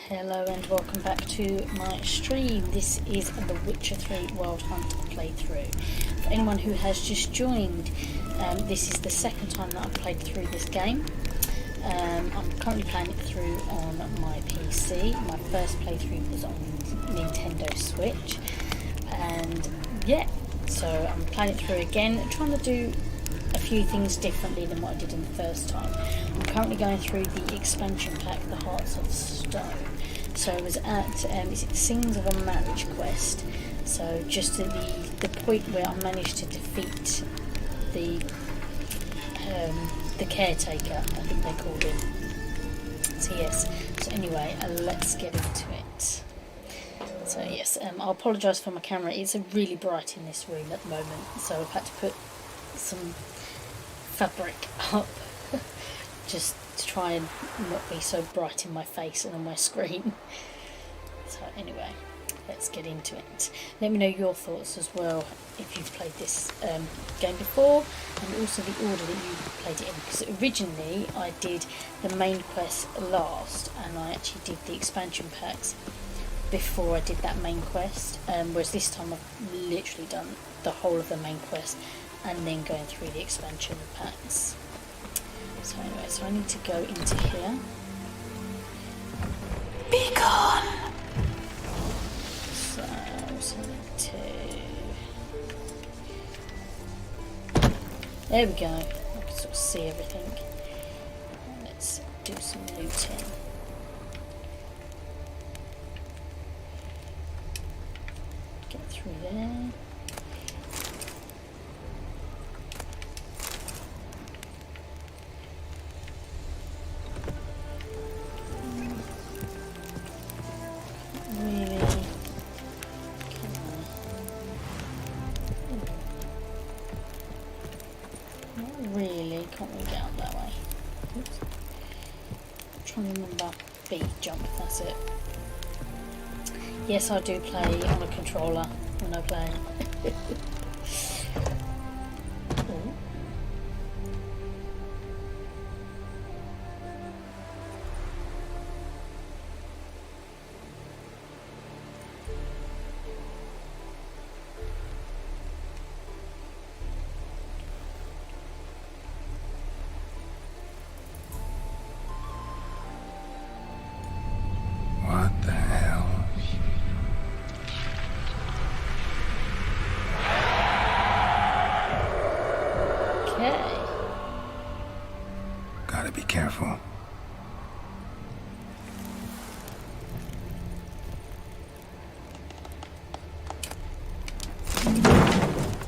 Hello and welcome back to my stream. This is the Witcher 3 Wild Hunt playthrough. For anyone who has just joined, this is the second time that I've played through this game. I'm currently playing it through on my PC. My first playthrough was on Nintendo Switch. And yeah, so I'm playing it through again, trying to do a few things differently than what I did in the first time. I'm currently going through the expansion pack, The Hearts of Stone. So I was at, is it Scenes of a Marriage quest? So just at the point where I managed to defeat the caretaker, I think they called him. So yes, so anyway, let's get into it. So yes, I apologise for my camera, it's really bright in this room at the moment, so I've had to put some fabric up just to try and not be so bright in my face and on my screen. So anyway, let's get into it. Let me know your thoughts as well if you've played this game before, and also the order that you played it in, because originally I did the main quest last and I actually did the expansion packs before I did that main quest, whereas this time I've literally done the whole of the main quest and then going through the expansion packs. So anyway, so I need to go into here. Be gone! So I also need to... There we go. I can sort of see everything. Let's do some looting. Get through there. Can't really get out that way. Oops. I'm trying to remember B, jump, that's it. Yes, I do play on a controller when I play. Gotta be careful.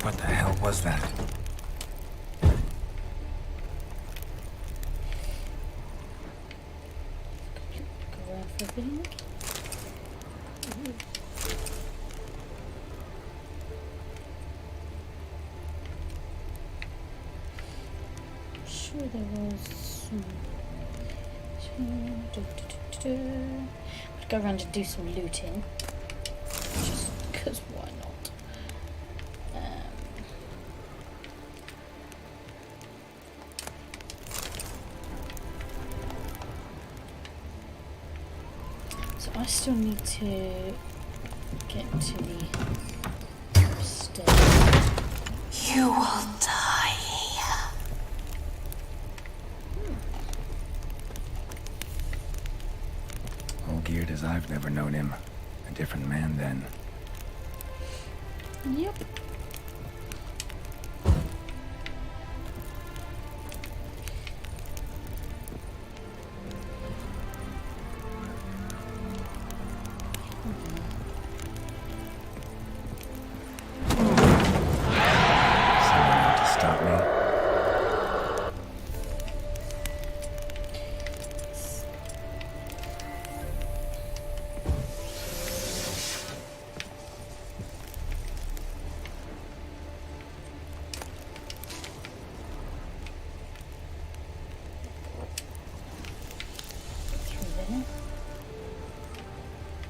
What the hell was that? Go around for everything. Sure there was some... I'd go around and do some looting, just because why not? So I still need to get to the upstairs. You will die. All geared as I've never known him. A different man then. Yep. Someone out to stop me.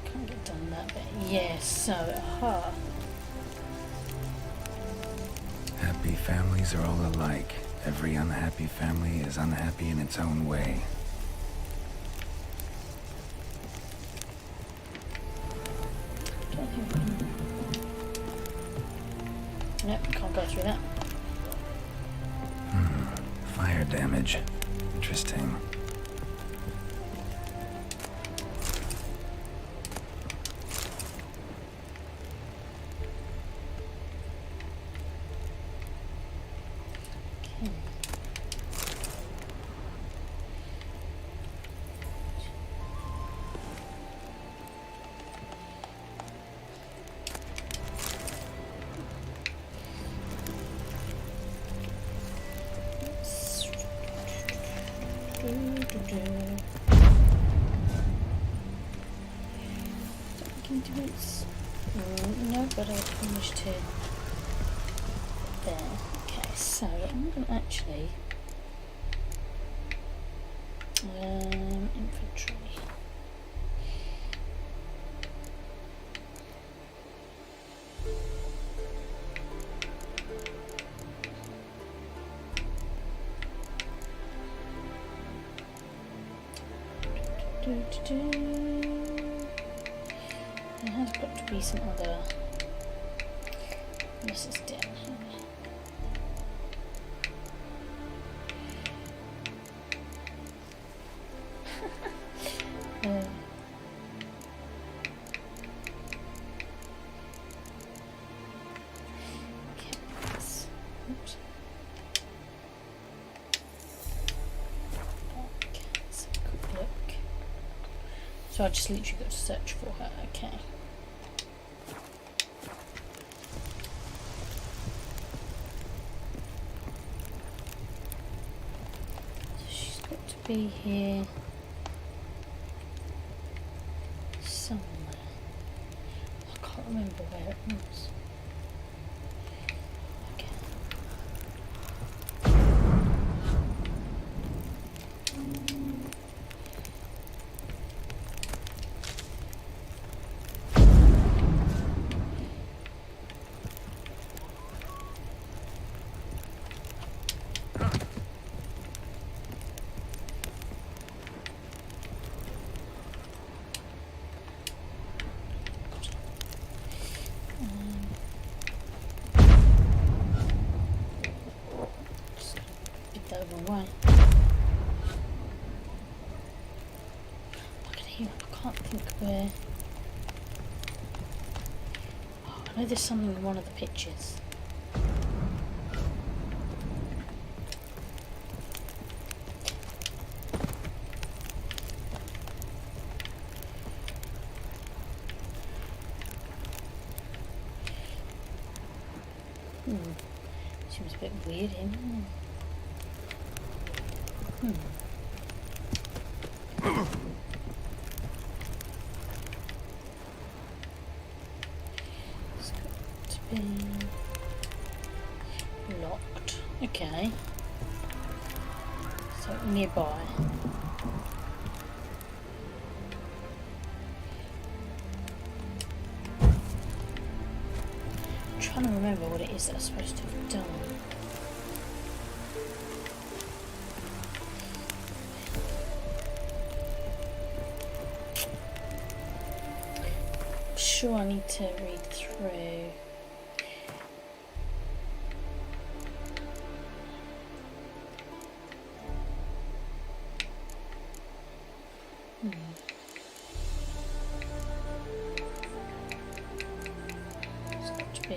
Can't get done that bit. Yes, so, aha. Happy families are all alike. Every unhappy family is unhappy in its own way. go through that. Fire damage. Interesting. Okay. No, but I've finished to there. Okay, so I'm going to actually infantry. There has got to be some other. This is down here. Okay, oops. Okay, let's have a quick look. So I just literally got to search for her. Okay. She's got to be here somewhere. I can't remember where it was. Okay. Way. Look at here, I can't think where. Oh, I know there's something in one of the pictures. Seems a bit weird, isn't it? It's got to be locked. Okay. So nearby. I'm trying to remember what it is that I'm supposed to have done. Sure, I need to read through. It's got to be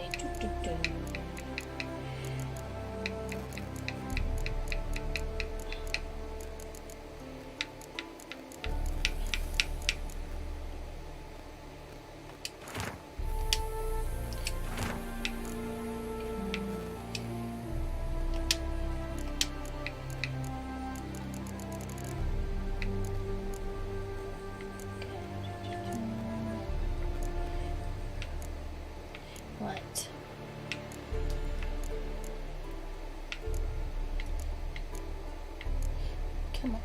right. Come on.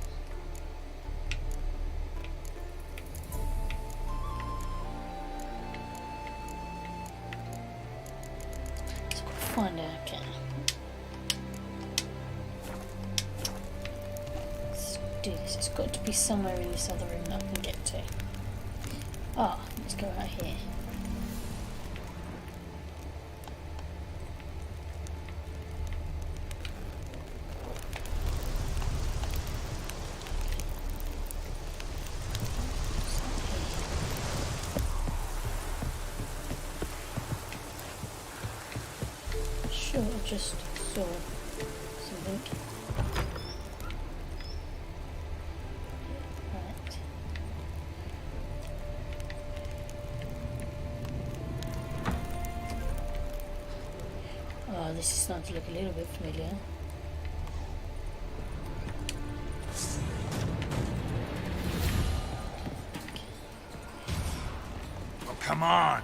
Let's go find out. Okay. Let's do this. It's got to be somewhere in this other room that I can get to. Ah, let's go right here. just saw something. Right. Oh, this is starting to look a little bit familiar. Oh, come on!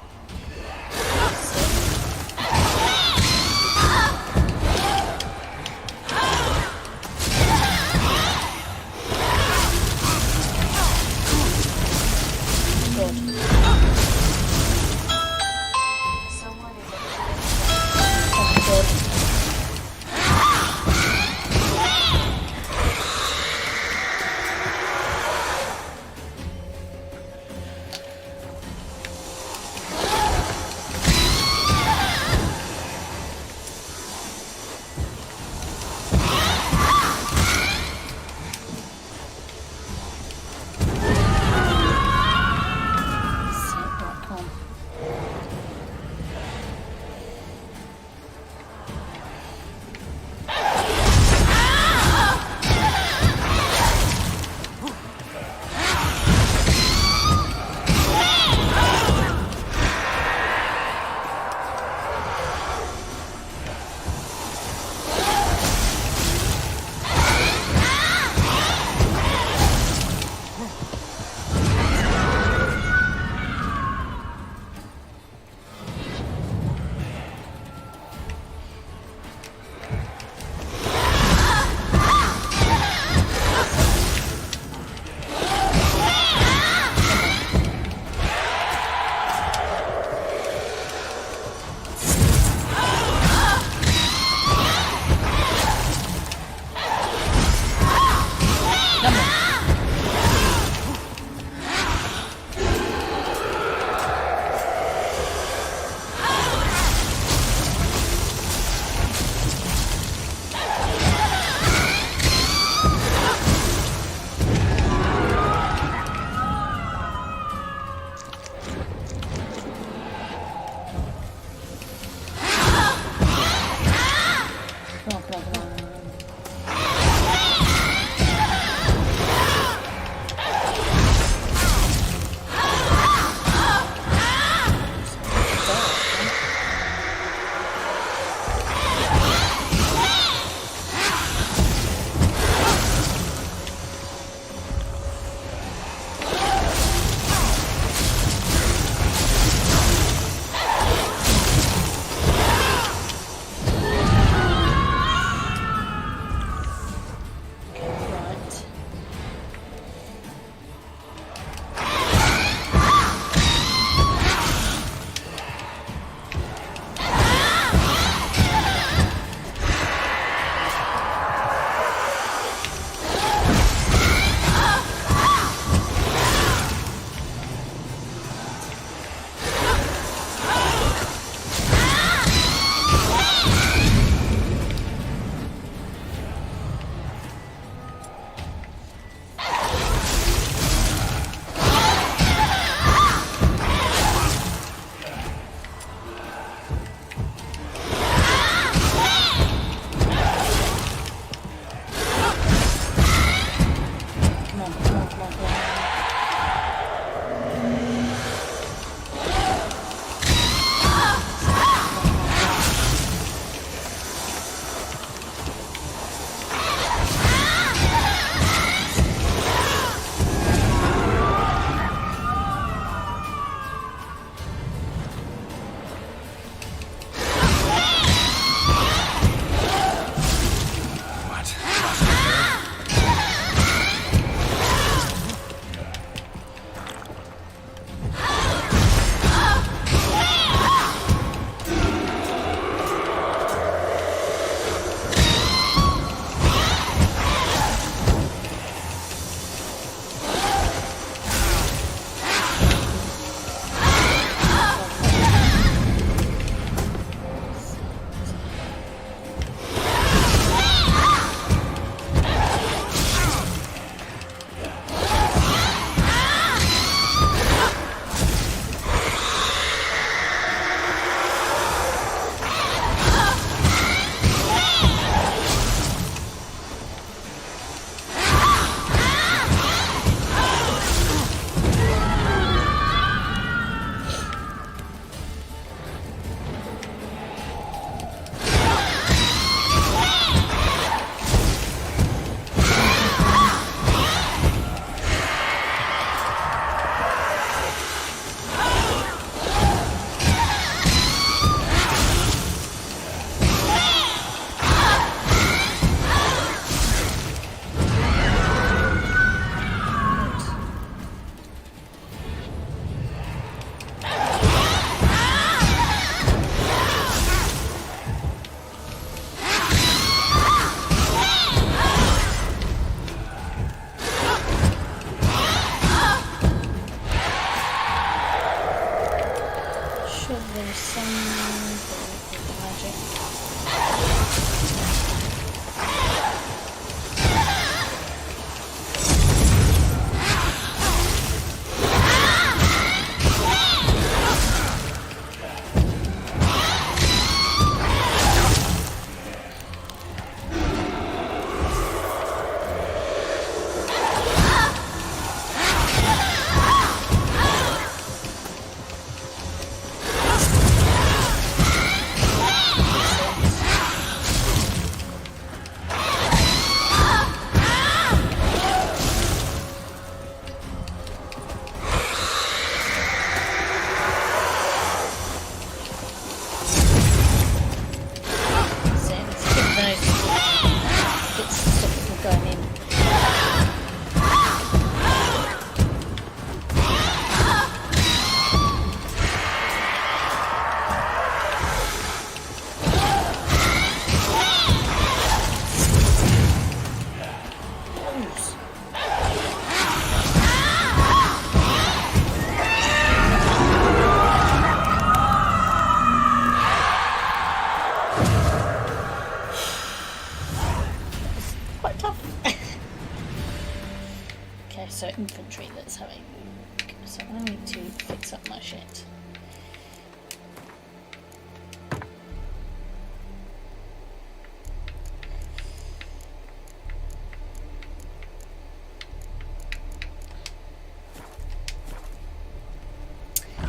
Okay, so infantry, let's have a look. So I need to fix up my shit.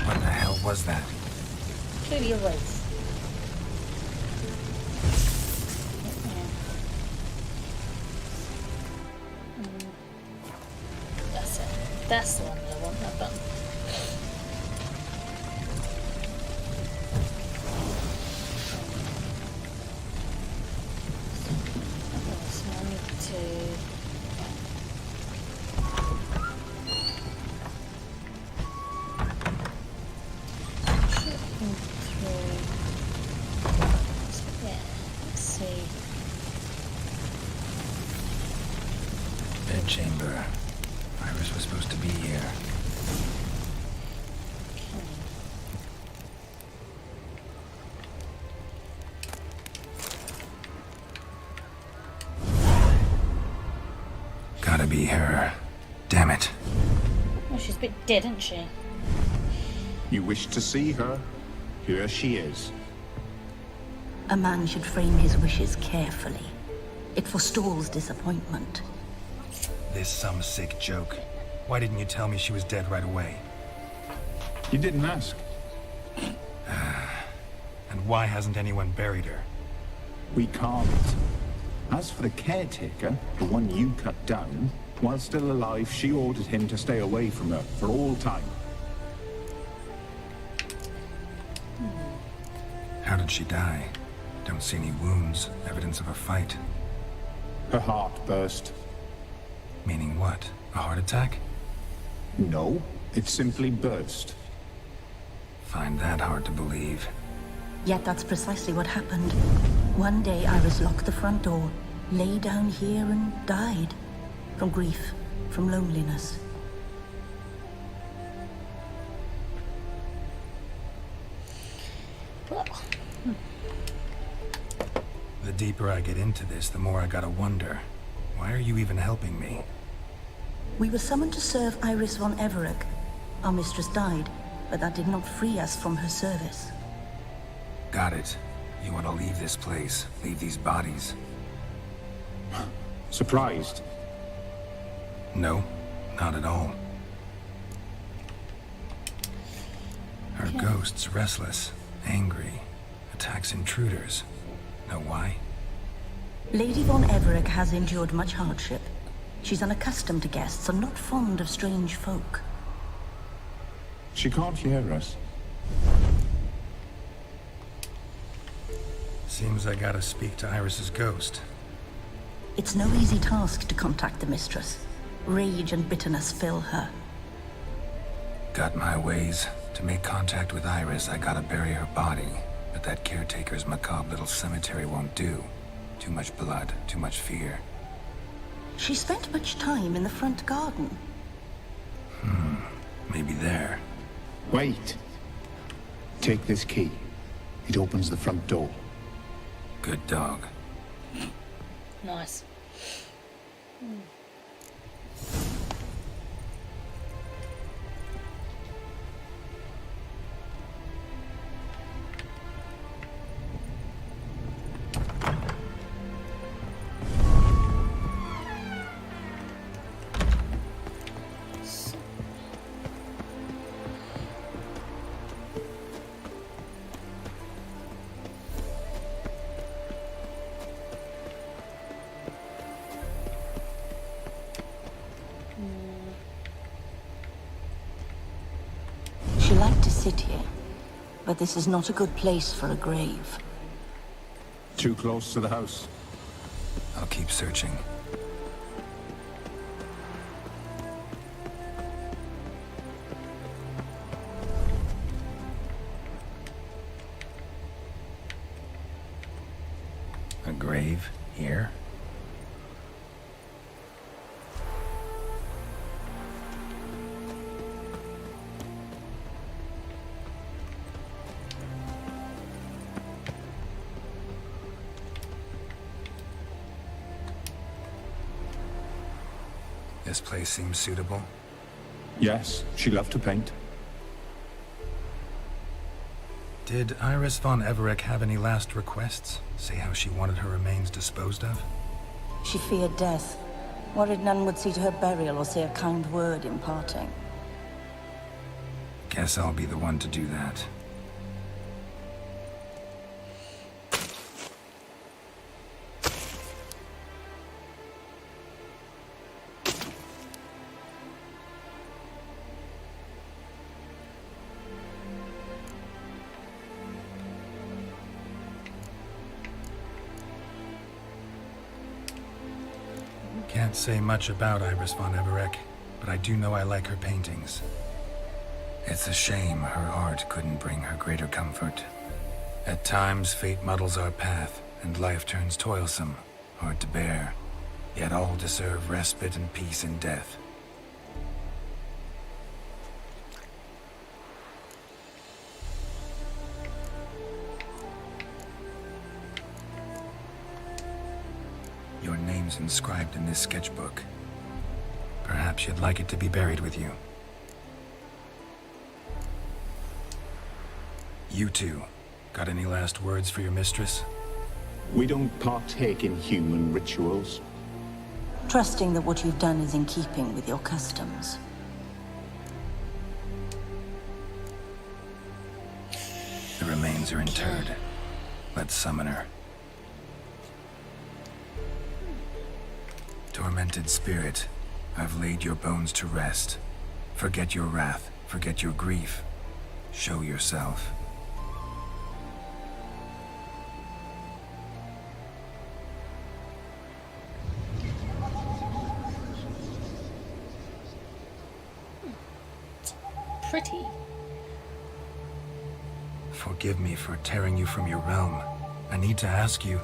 What the hell was that? Clearly a race. That's it. That's the one that I want, that button. So I need to... Bed chamber. Iris was supposed to be here. Gotta be her. Damn it. Well, she's a bit dead, isn't she? You wish to see her? Here she is. A man should frame his wishes carefully. It forestalls disappointment. This some sick joke. Why didn't you tell me she was dead right away? You didn't ask. And why hasn't anyone buried her? We can't. As for the caretaker, the one you cut down, while still alive, she ordered him to stay away from her for all time. How did she die? Don't see any wounds, evidence of a fight. Her heart burst. Meaning what? A heart attack? No, it simply burst. Find that hard to believe. Yet that's precisely what happened. One day Iris locked the front door, lay down here and died. From grief, from loneliness. Well, The deeper I get into this, the more I gotta wonder. Why are you even helping me? We were summoned to serve Iris von Everett. Our mistress died, but that did not free us from her service. Got it. You want to leave this place, leave these bodies. Surprised? No, not at all. Her ghost's restless, angry, attacks intruders. Know why? Lady von Everett has endured much hardship. She's unaccustomed to guests and not fond of strange folk. She can't hear us. Seems I gotta speak to Iris's ghost. It's no easy task to contact the mistress. Rage and bitterness fill her. Got my ways. To make contact with Iris, I gotta bury her body. But that caretaker's macabre little cemetery won't do. Too much blood, too much fear. She spent much time in the front garden. Maybe there. Wait. Take this key. It opens the front door. Good dog. nice. She liked to sit here, but this is not a good place for a grave. Too close to the house. I'll keep searching. A grave here? This place seems suitable. Yes, she loved to paint. Did Iris von Everett have any last requests? Say how she wanted her remains disposed of? She feared death, worried none would see to her burial or say a kind word in parting. Guess I'll be the one to do that. Can't say much about Iris von Everett, but I do know I like her paintings. It's a shame her art couldn't bring her greater comfort. At times, fate muddles our path, and life turns toilsome, hard to bear. Yet all deserve respite and peace in death. Your name's inscribed in this sketchbook. Perhaps you'd like it to be buried with you. You two, got any last words for your mistress? We don't partake in human rituals. Trusting that what you've done is in keeping with your customs. The remains are interred. Let's summon her. Tormented spirit, I've laid your bones to rest. Forget your wrath, forget your grief. Show yourself. Pretty. Forgive me for tearing you from your realm. I need to ask you.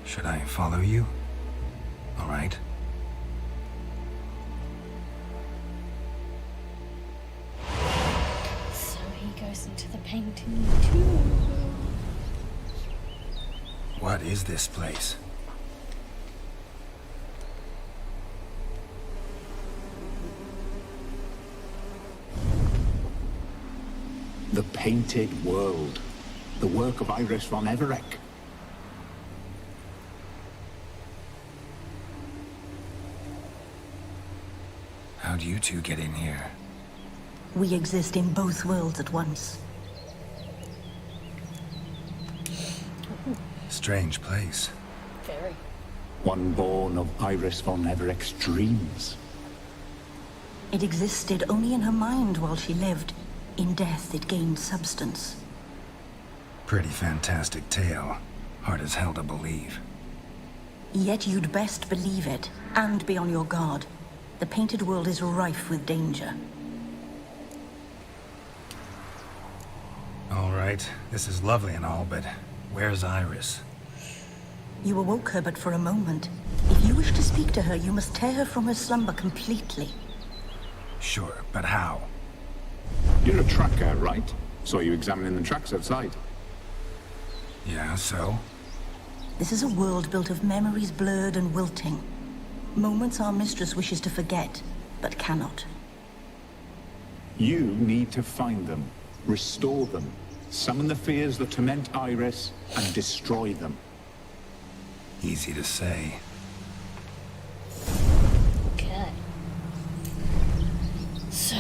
Should I follow you? All right. So he goes into the painting too. What is this place? The Painted World. The work of Iris von Everett. How'd you two get in here? We exist in both worlds at once. Strange place. Very. One born of Iris von Everett's dreams. It existed only in her mind while she lived. In death, it gained substance. Pretty fantastic tale. Hard as hell to believe. Yet you'd best believe it, and be on your guard. The Painted World is rife with danger. All right, this is lovely and all, but where's Iris? You awoke her but for a moment. If you wish to speak to her, you must tear her from her slumber completely. Sure, but how? You're a tracker, right? Saw you examining the tracks outside. Yeah, so? This is a world built of memories blurred and wilting. Moments our mistress wishes to forget, but cannot. You need to find them, restore them, summon the fears that torment Iris, and destroy them. Easy to say. Okay. So.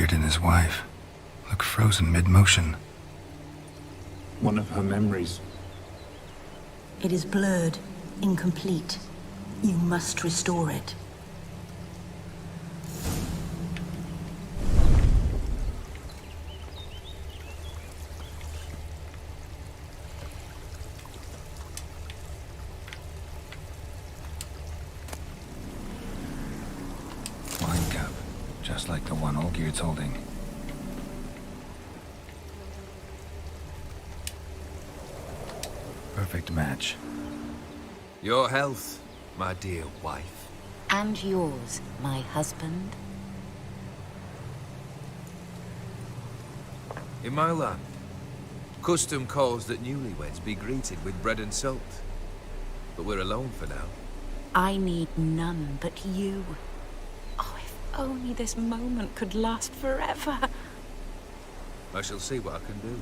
appeared in his wife. Look frozen mid-motion. One of her memories. It is blurred, incomplete. You must restore it. Wine cup, just like the one Olgierd's holding. Perfect match. Your health, my dear wife. And yours, my husband. In my land, custom calls that newlyweds be greeted with bread and salt. But we're alone for now. I need none but you. Oh, if only this moment could last forever. I shall see what I can do.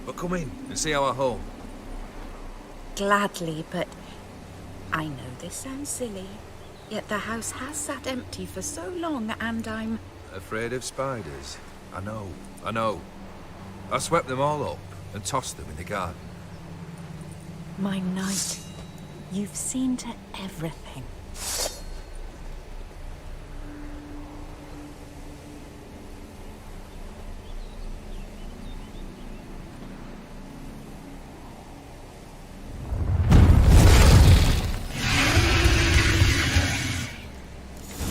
But come in and see our home. Gladly, but I know this sounds silly, yet the house has sat empty for so long, and I'm... Afraid of spiders? I know. I swept them all up and tossed them in the garden. My knight, you've seen to everything.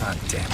Ah, damn it.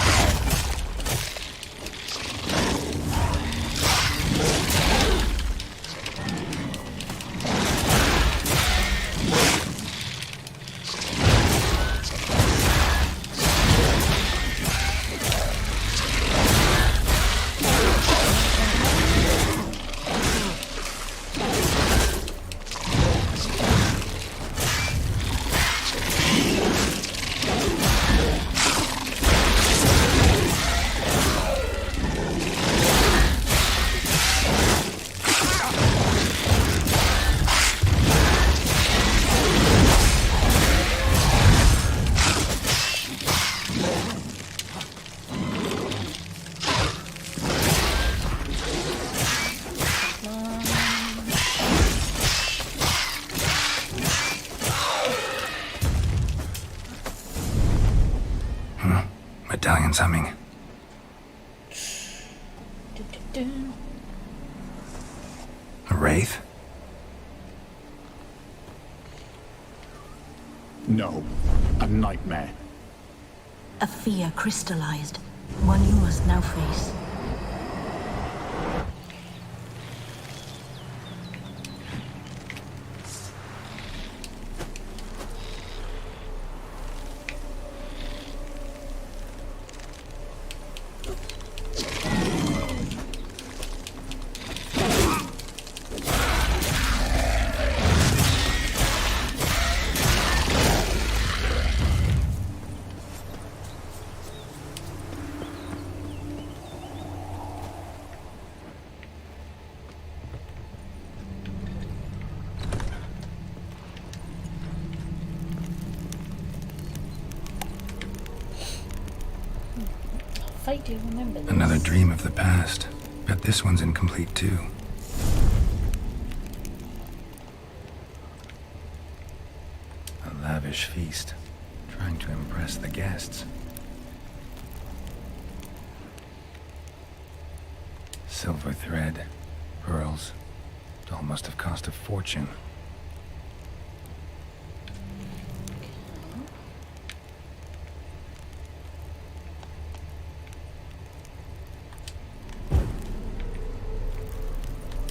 Medallion's humming. A wraith? No, a nightmare. A fear crystallized, one you must now face. I do remember this. Another dream of the past. Bet this one's incomplete too. A lavish feast, trying to impress the guests. Silver thread, pearls. It all must have cost a fortune.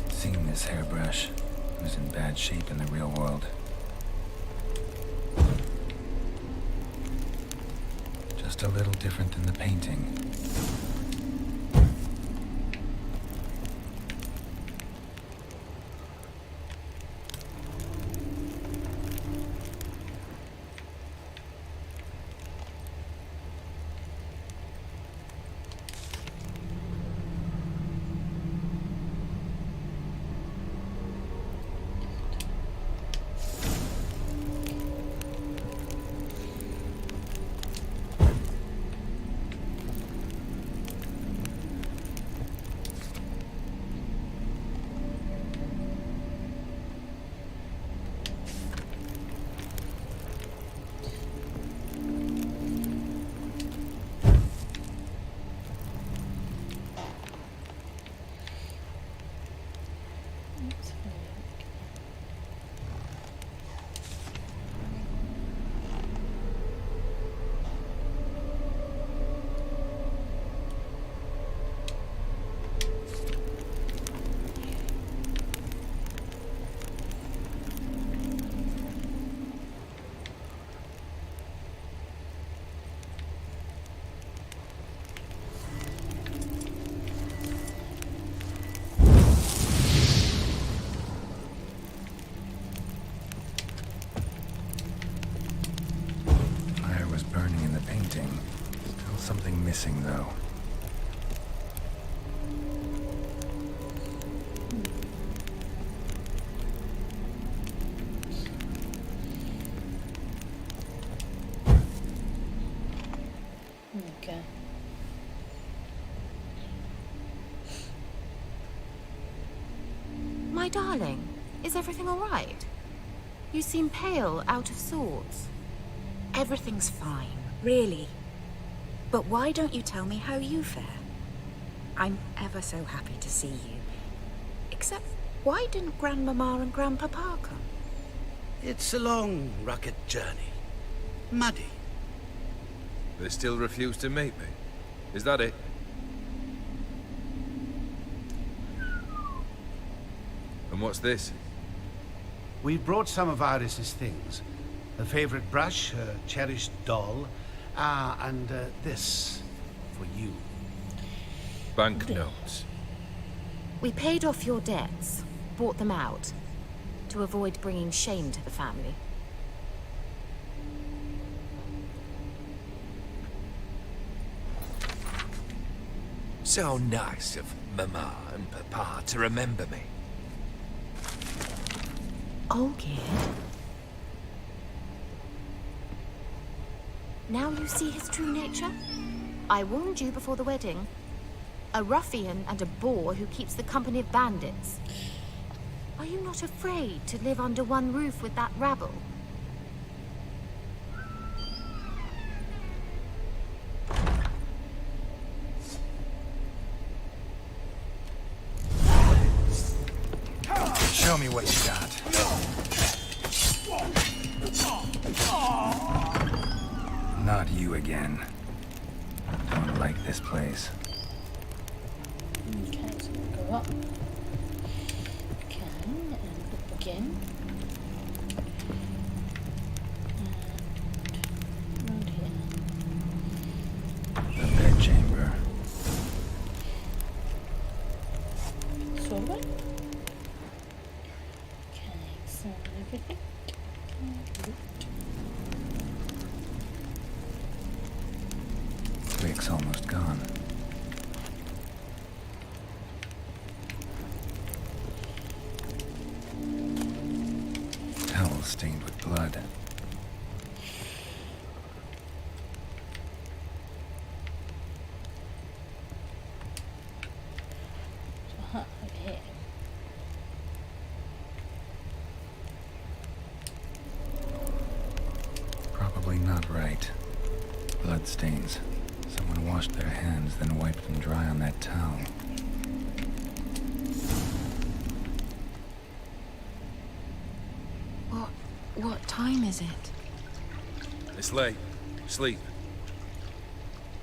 Seen this hairbrush. It was in bad shape in the real world. Just a little different than the painting. Let's have a look. Fire was burning in the painting. Still something missing, though. Okay. My darling, is everything all right? You seem pale, out of sorts. Everything's fine, really. But why don't you tell me how you fare? I'm ever so happy to see you. Except, why didn't Grandmama and Grandpapa come? It's a long, rugged journey. Muddy. They still refuse to meet me. Is that it? And what's this? We brought some of Iris's things. Her favorite brush, her cherished doll, and this for you. Banknotes. We paid off your debts, bought them out, to avoid bringing shame to the family. So nice of Mama and Papa to remember me. Oh, kid. Now you see his true nature? I warned you before the wedding. A ruffian and a boor who keeps the company of bandits. Are you not afraid to live under one roof with that rabble? Show me what you got. Not you again. Don't like this place. Okay, so we'll go up. Okay, and up again. And around here. The bed chamber. Forward. Okay, so everything. Rick's almost gone. Towel stained with blood. Over here. Probably not right. Blood stains. Someone washed their hands, then wiped them dry on that towel. What time is it? It's late. Sleep.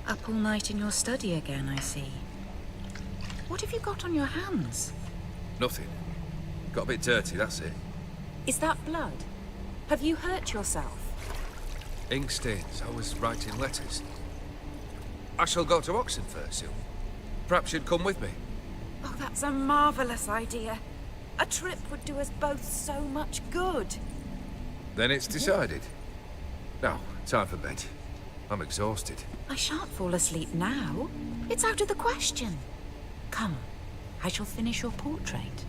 Up all night in your study again, I see. What have you got on your hands? Nothing. Got a bit dirty, that's it. Is that blood? Have you hurt yourself? Ink stains. I was writing letters. I shall go to Oxenfurt soon. Perhaps you'd come with me. Oh, that's a marvelous idea. A trip would do us both so much good. Then it's decided. Now, time for bed. I'm exhausted. I shan't fall asleep now. It's out of the question. Come, I shall finish your portrait.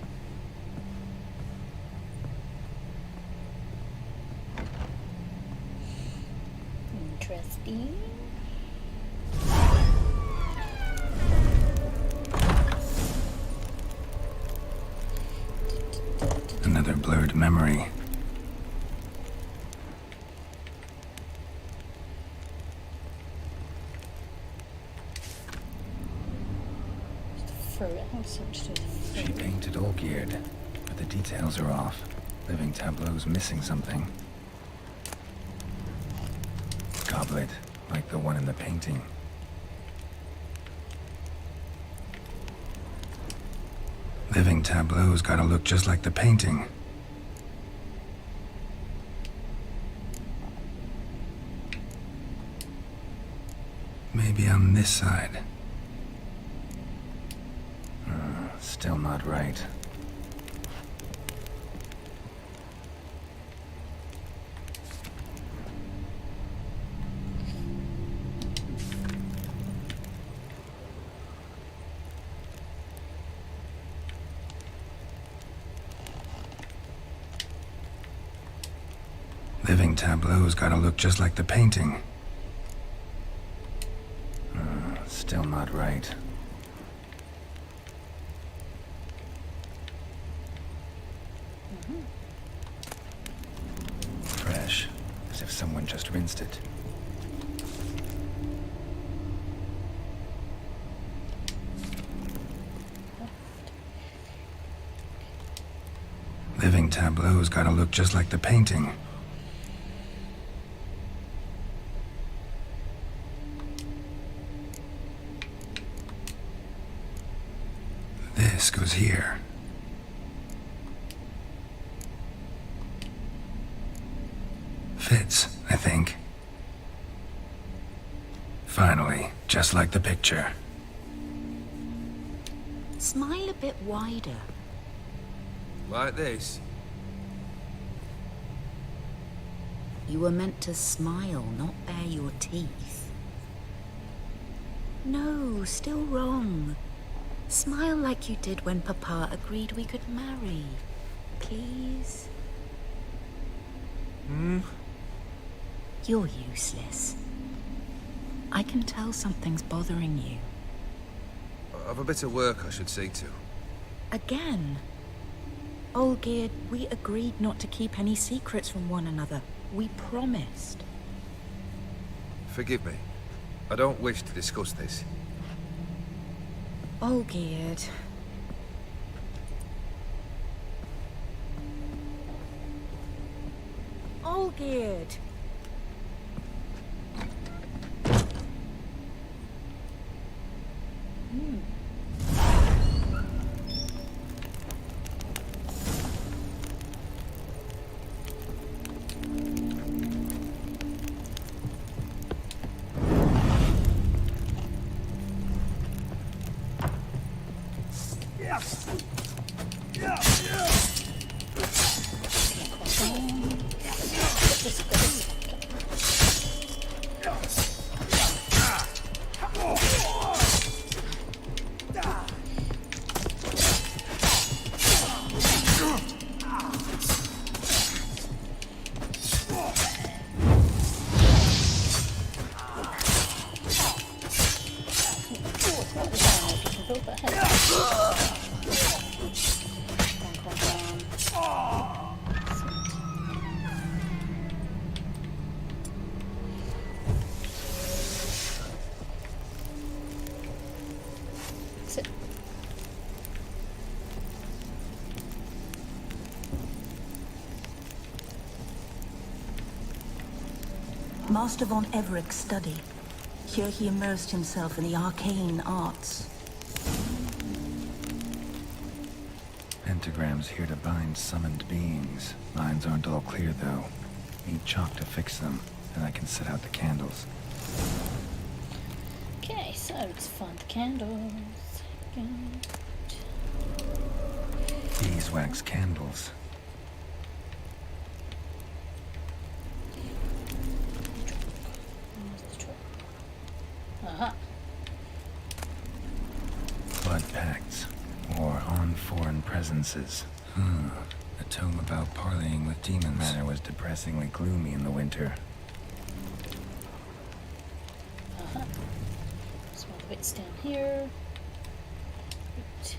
Interesting. Another blurred memory. Throw it. How much to do with She painted all geared. but the details are off. Living tableau's missing something. Goblet, like the one in the painting. Living tableau's gotta look just like the painting. Maybe on this side. Still not right. Living tableau's gotta look just like the painting. Still not right. Fresh, as if someone just rinsed it. Living tableau's gotta look just like the painting. This goes here. Fits, I think. Finally, just like the picture. Smile a bit wider. Like this? You were meant to smile, not bare your teeth. No, still wrong. Smile like you did when Papa agreed we could marry. Please? You're useless. I can tell something's bothering you. I've a bit of work I should see to. Again? Olgierd, we agreed not to keep any secrets from one another. We promised. Forgive me. I don't wish to discuss this. Olgierd. Olgierd. Master von Evereck's study. Here he immersed himself in the arcane arts. Pentagrams here to bind summoned beings. Lines aren't all clear, though. Need chalk to fix them, and I can set out the candles. Okay, so let's find the candles. Good. Beeswax candles. Aha. Blood pacts, or on foreign presences. A tome about parleying with demons. Manor was depressingly gloomy in the winter. Some other bits down here. Right.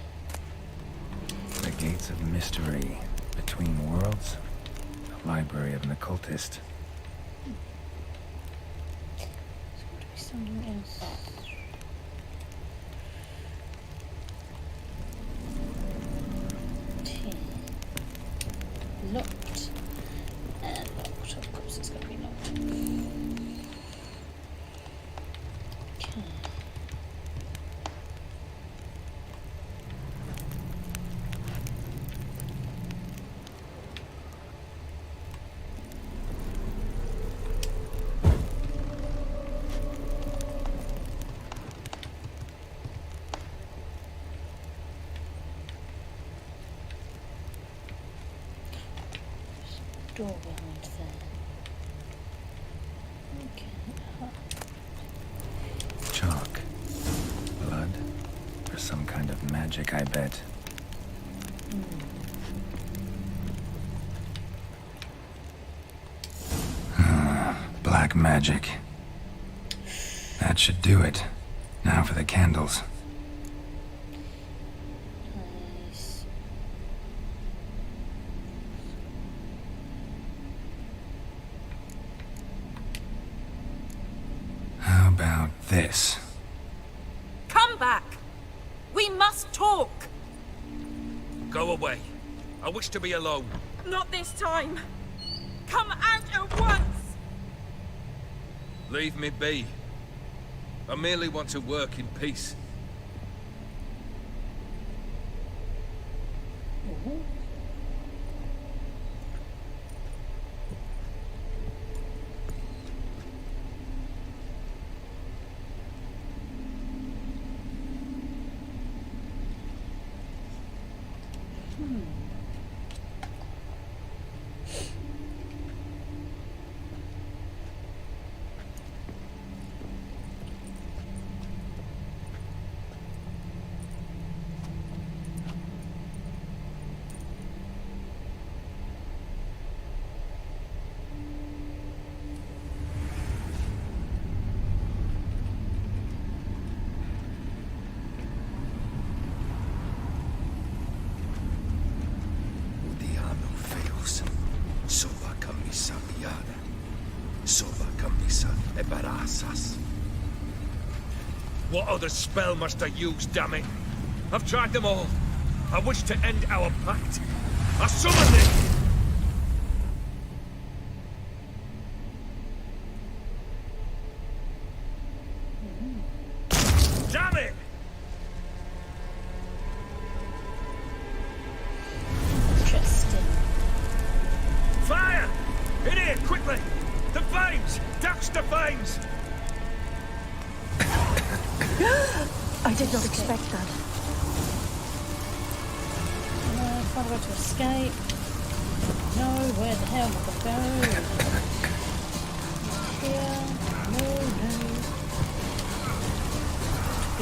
The Gates of Mystery, Between Worlds, the Library of an Occultist. There's got to be something else. locked. And locked. Of course it's going to be locked. Okay. Door behind there. Okay. Chalk. Blood. Or some kind of magic, I bet. Black magic. That should do it. Now for the candles. Nice. How about this? Come back! We must talk! Go away. I wish to be alone. Not this time! Come out at once! Leave me be. I merely want to work in peace. What other spell must I use, damn it? I've tried them all. I wish to end our pact. I summon thee! Damn it! Interesting. Fire! In here, quickly! The flames! Douse the flames! I did not expect that. No, find a way to escape. No, where the hell am I going to go? Here. No, no. B.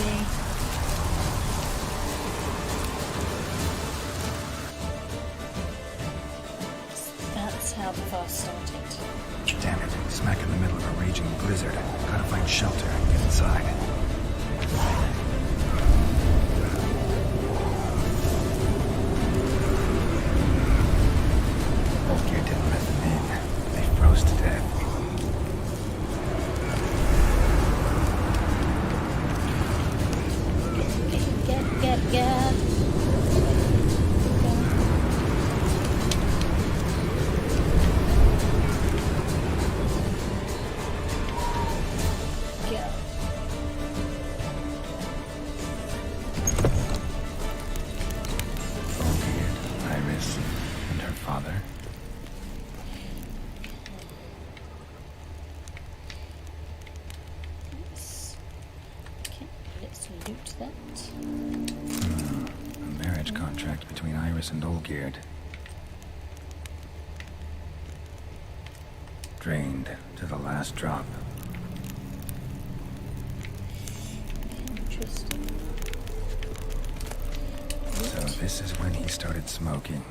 That's how the fast started. Damn it. Smack in the middle of a raging blizzard. Gotta find shelter and get inside. Gear didn't let them in. They froze to death. Get. Iris and her father. Okay, let's loot that. A marriage contract between Iris and Olgierd. Drained to the last drop. Interesting. So this is when he started smoking.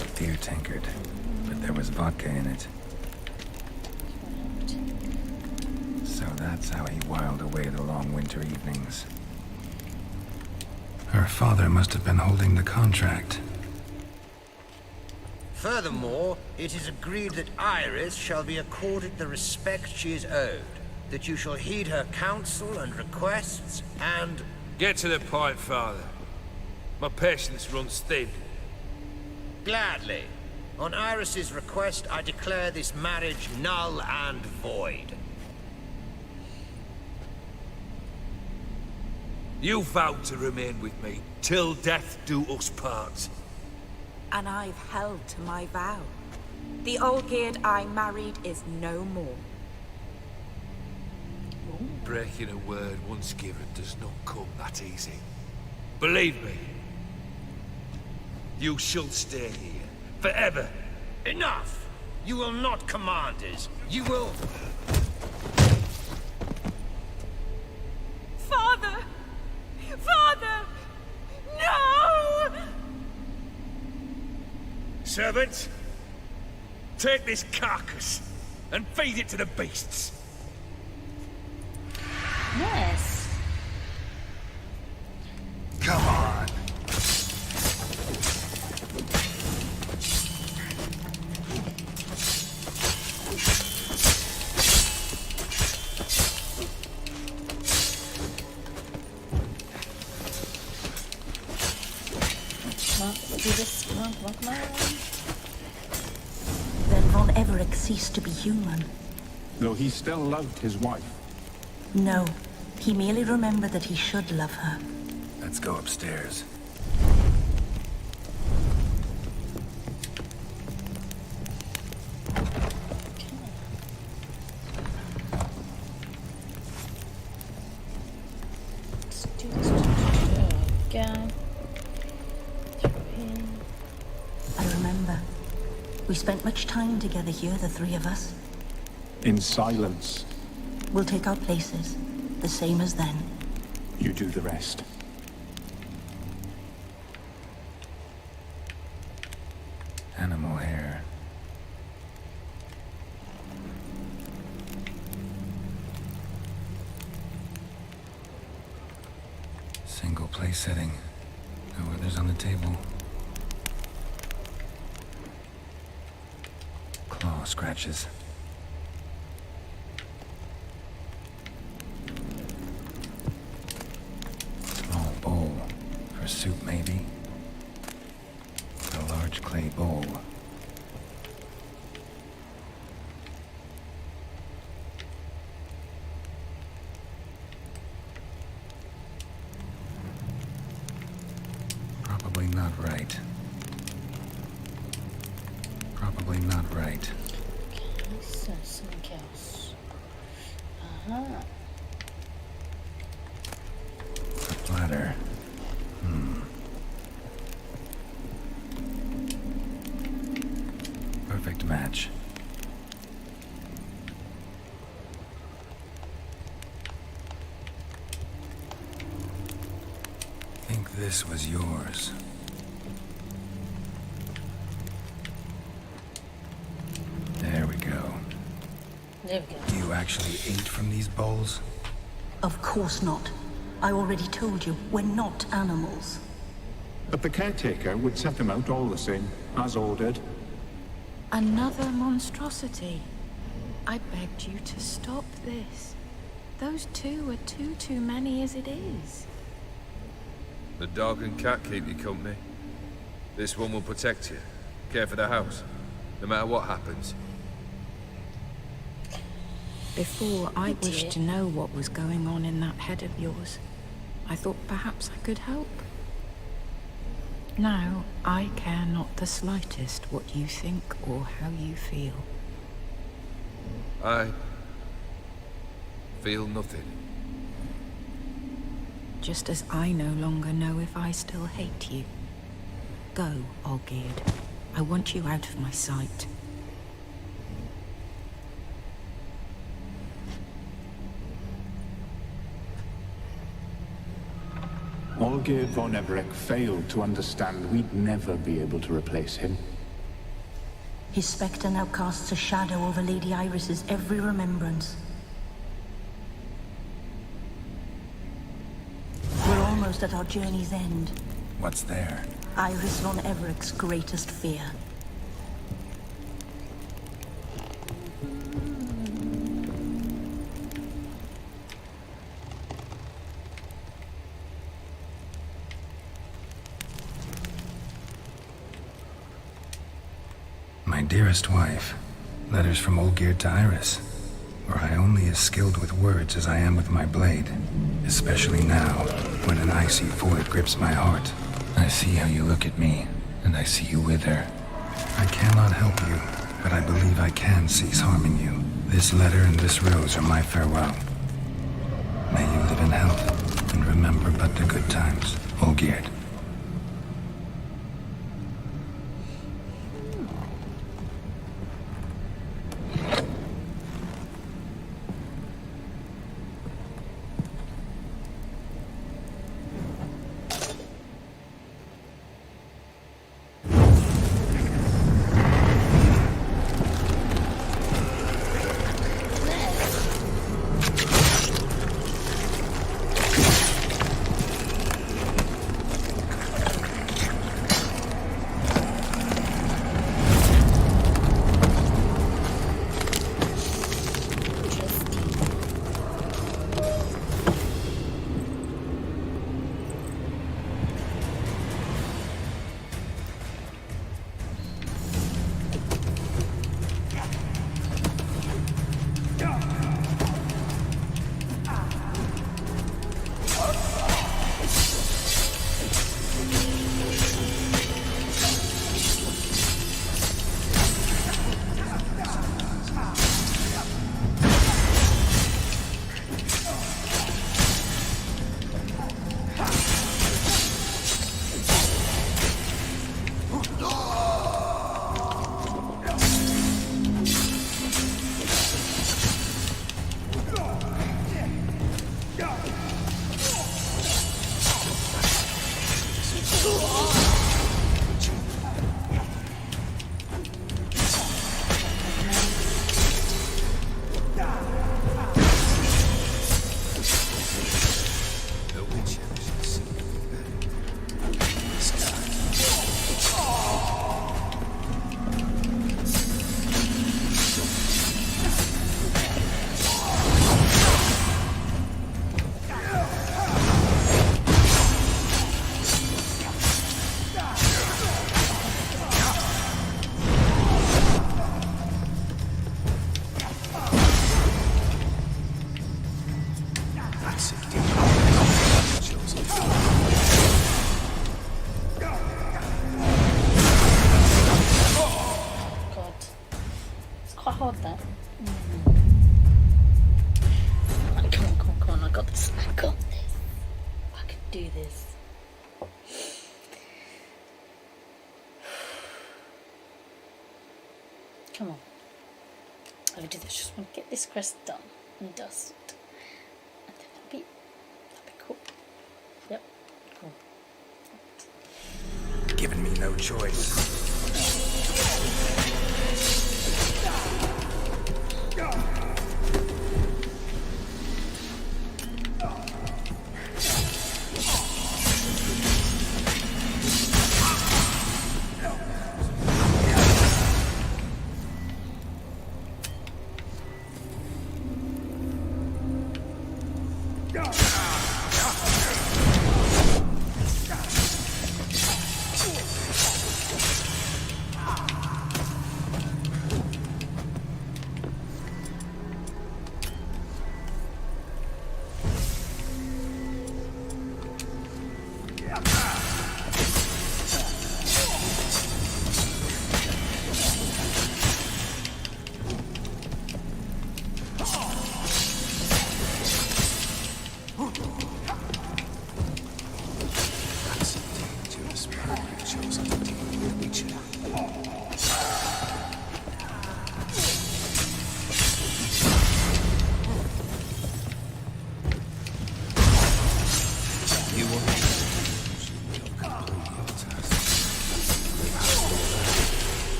A beer tankard, but there was vodka in it. So that's how he whiled away the long winter evenings. Her father must have been holding the contract. Furthermore, it is agreed that Iris shall be accorded the respect she is owed, that you shall heed her counsel and requests, and... Get to the point, Father. My patience runs thin. Gladly. On Iris's request, I declare this marriage null and void. You vowed to remain with me till death do us part. And I've held to my vow. The Olgierd I married is no more. Breaking a word once given does not come that easy. Believe me, you shall stay here forever. Enough! You will not command us. You will... Father! Father! No! Servants, take this carcass and feed it to the beasts. Yes. Come on. Come on, let's do this. Come on, come on, come on. Then Von Everett ceased to be human. Though he still loved his wife. No, he merely remembered that he should love her. Let's go upstairs. Let's do this. There we go. Through here. I remember. We spent much time together here, the three of us. In silence. We'll take our places, the same as then. You do the rest. Animal hair. Single place setting. No others on the table. Claw scratches. Small bowl. For soup, maybe. A large clay bowl. Probably not right. Probably not right. Okay, so something else. Uh-huh. A platter. Perfect match. Think this was yours. There we go. There we go. You actually ate from these bowls? Of course not. I already told you, we're not animals. But the caretaker would set them out all the same, as ordered. Another monstrosity. I begged you to stop this. Those two are too many as it is. The dog and cat keep you company. This one will protect you. Care for the house. No matter what happens. Before, I wished to know what was going on in that head of yours. I thought perhaps I could help. Now, I care not the slightest what you think or how you feel. I feel nothing. Just as I no longer know if I still hate you. Go, Olgierd. I want you out of my sight. Olgierd von Everett failed to understand we'd never be able to replace him. His spectre now casts a shadow over Lady Iris's every remembrance. We're almost at our journey's end. What's there? Iris von Everett's greatest fear. My dearest wife, letters from Olgierd to Iris, where I only as skilled with words as I am with my blade, especially now, when an icy void grips my heart. I see how you look at me, and I see you with her. I cannot help you, but I believe I can cease harming you. This letter and this rose are my farewell. May you live in health, and remember but the good times, Olgierd. Come on. I do this. Just want to get this quest done and dusted. And then that'd be cool. Yep, cool. Given me no choice.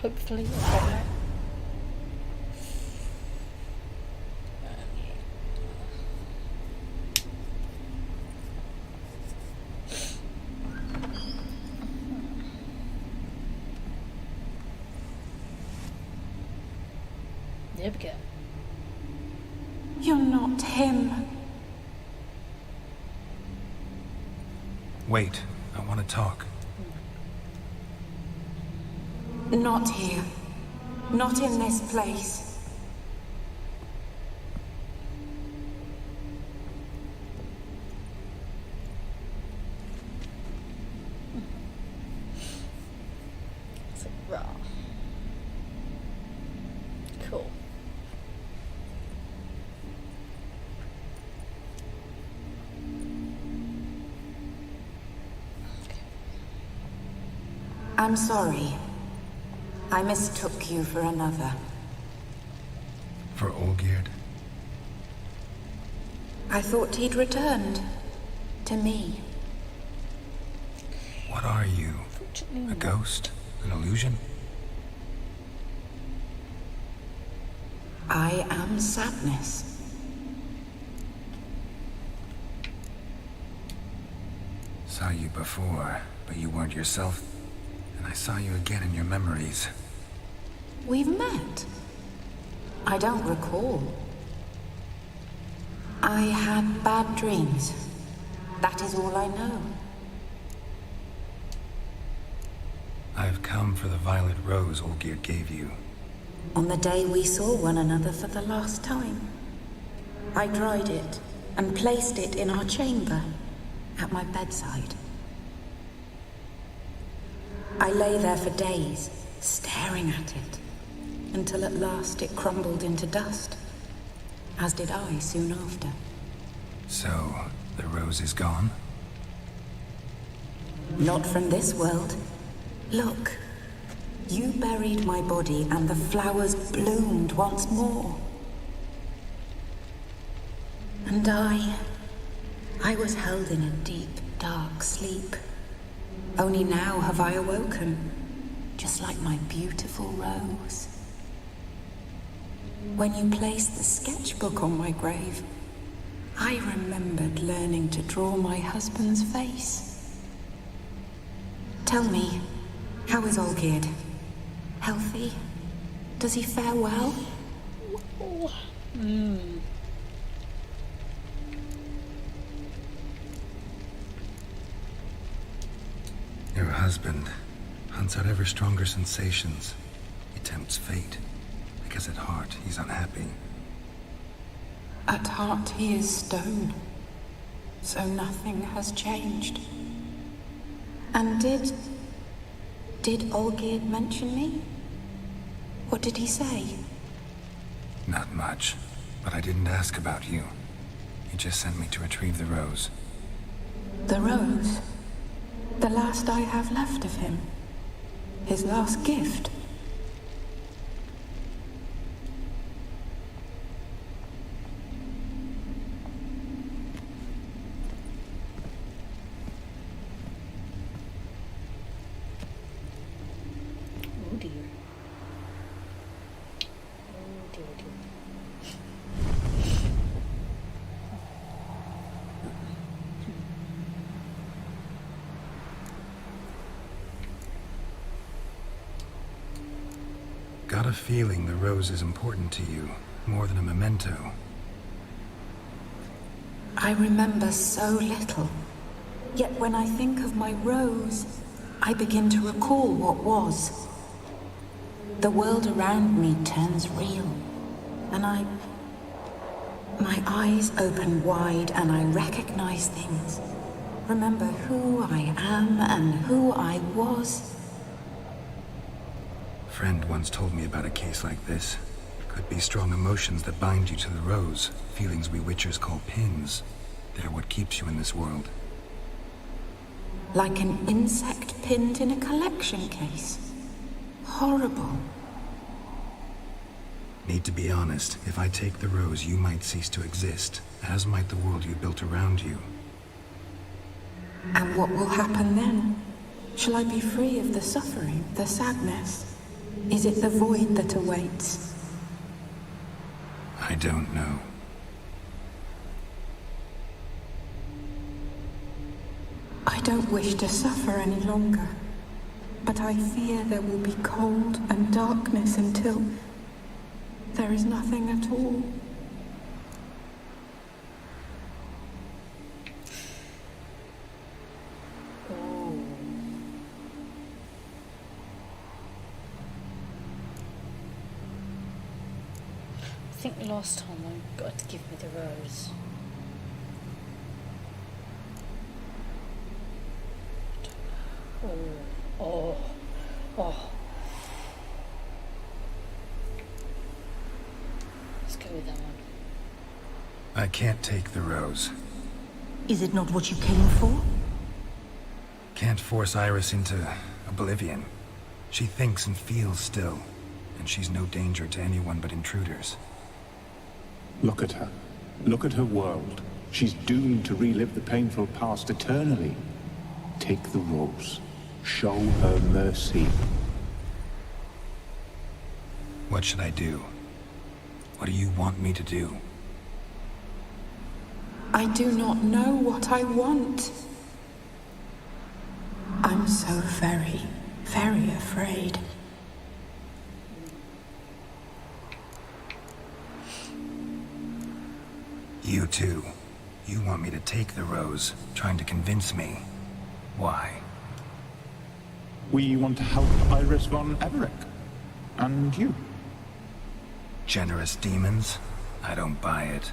hopefully. I don't know. There we go. You're not him. Wait, I want to talk. Not here. Not in this place. So, raw. Cool. I'm sorry. I mistook you for another. For Olgierd? I thought he'd returned. To me. What are you? A ghost? An illusion? I am sadness. Saw you before, but you weren't yourself. And I saw you again in your memories. We've met. I don't recall. I had bad dreams. That is all I know. I've come for the violet rose Olgierd gave you. On the day we saw one another for the last time, I dried it and placed it in our chamber at my bedside. I lay there for days, staring at it, until at last it crumbled into dust, as did I soon after. So, the rose is gone? Not from this world. Look, you buried my body and the flowers bloomed once more. And I was held in a deep, dark sleep. Only now have I awoken, just like my beautiful rose. When you placed the sketchbook on my grave, I remembered learning to draw my husband's face. Tell me, how is Olgierd? Healthy? Does he fare well? Your husband hunts out ever stronger sensations. He tempts fate, because at heart he's unhappy. At heart he is stone, so nothing has changed. And did Olgierd mention me? What did he say? Not much, but I didn't ask about you. He just sent me to retrieve the rose. The rose? The last I have left of him? His last gift? Oh dear. Oh dear, dear. Got a feeling the rose is important to you, more than a memento. I remember so little. Yet when I think of my rose, I begin to recall what was. The world around me turns real, and my eyes open wide and I recognize things. Remember who I am and who I was. A friend once told me about a case like this. Could be strong emotions that bind you to the rose, feelings we witchers call pins. They're what keeps you in this world. Like an insect pinned in a collection case. Horrible. Need to be honest, if I take the rose, you might cease to exist, as might the world you built around you. And what will happen then? Shall I be free of the suffering, the sadness? Is it the void that awaits? I don't know. I don't wish to suffer any longer, but I fear there will be cold and darkness until there is nothing at all. I think last time I got to give me the rose. Oh. Let's go with that one. I can't take the rose. Is it not what you came for? Can't force Iris into oblivion. She thinks and feels still, and she's no danger to anyone but intruders. Look at her. Look at her world. She's doomed to relive the painful past eternally. Take the rose. Show her mercy. What should I do? What do you want me to do? I do not know what I want. I'm so very, very afraid. You too. You want me to take the rose, trying to convince me. Why? We want to help Iris von Everec. And you. Generous demons? I don't buy it.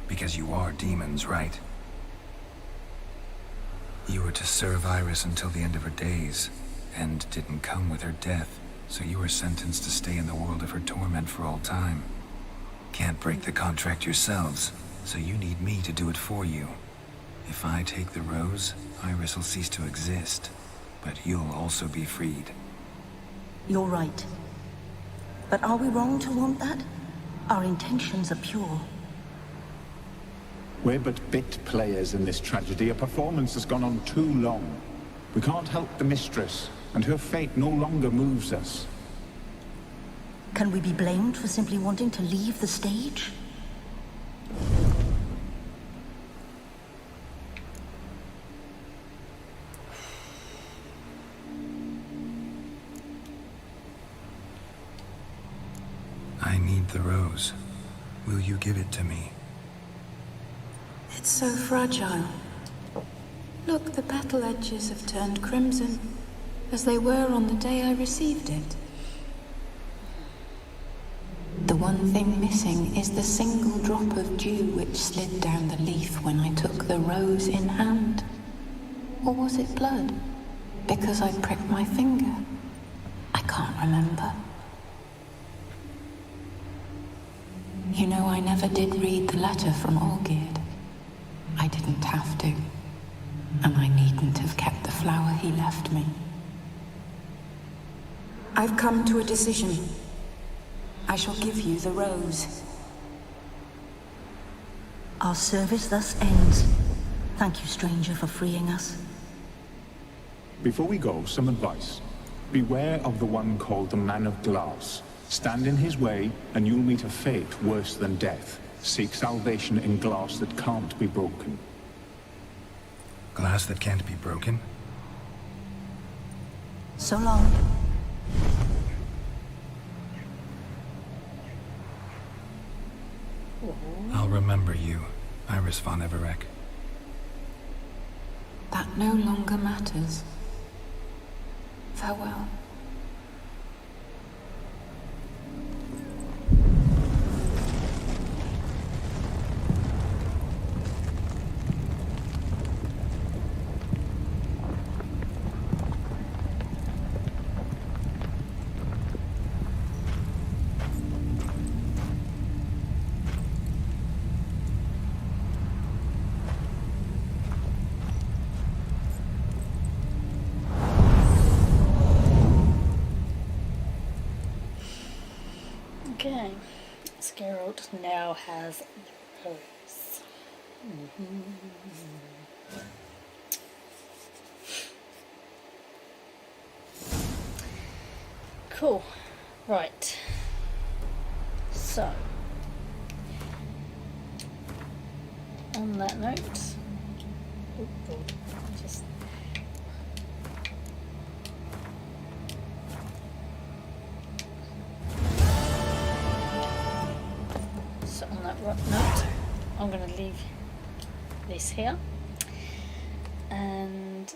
Because you are demons, right? You were to serve Iris until the end of her days. End didn't come with her death, so you were sentenced to stay in the world of her torment for all time. Can't break the contract yourselves, so you need me to do it for you. If I take the rose, Iris will cease to exist, but you'll also be freed. You're right. But are we wrong to want that? Our intentions are pure. We're but bit players in this tragedy. A performance has gone on too long. We can't help the mistress, and her fate no longer moves us. Can we be blamed for simply wanting to leave the stage? I need the rose. Will you give it to me? It's so fragile. Look, the petal edges have turned crimson, as they were on the day I received it. The one thing missing is the single drop of dew which slid down the leaf when I took the rose in hand. Or was it blood? Because I pricked my finger? I can't remember. You know, I never did read the letter from Olgierd. I didn't have to. And I needn't have kept the flower he left me. I've come to a decision. I shall give you the rose. Our service thus ends. Thank you, stranger, for freeing us. Before we go, some advice. Beware of the one called the Man of Glass. Stand in his way, and you'll meet a fate worse than death. Seek salvation in glass that can't be broken. Glass that can't be broken? So long. I'll remember you, Iris von Everec. That no longer matters. Farewell. Okay, Geralt now has the rose. Cool. Right. So, on that note, oh God, just so on that note, I'm going to leave this here, and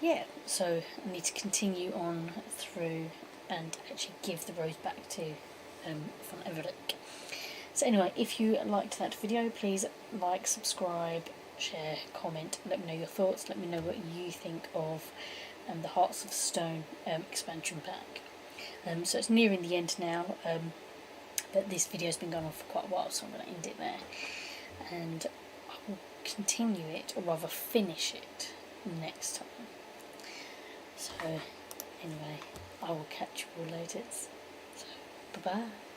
yeah, so I need to continue on through and actually give the rose back to Von Everett. So anyway, if you liked that video, please like, subscribe, share, comment, let me know your thoughts, let me know what you think of the Hearts of Stone expansion pack. So it's nearing the end now, but this video's been going on for quite a while, so I'm going to end it there. And I will continue it, or rather finish it, next time. So anyway, I will catch you all later. So, bye-bye.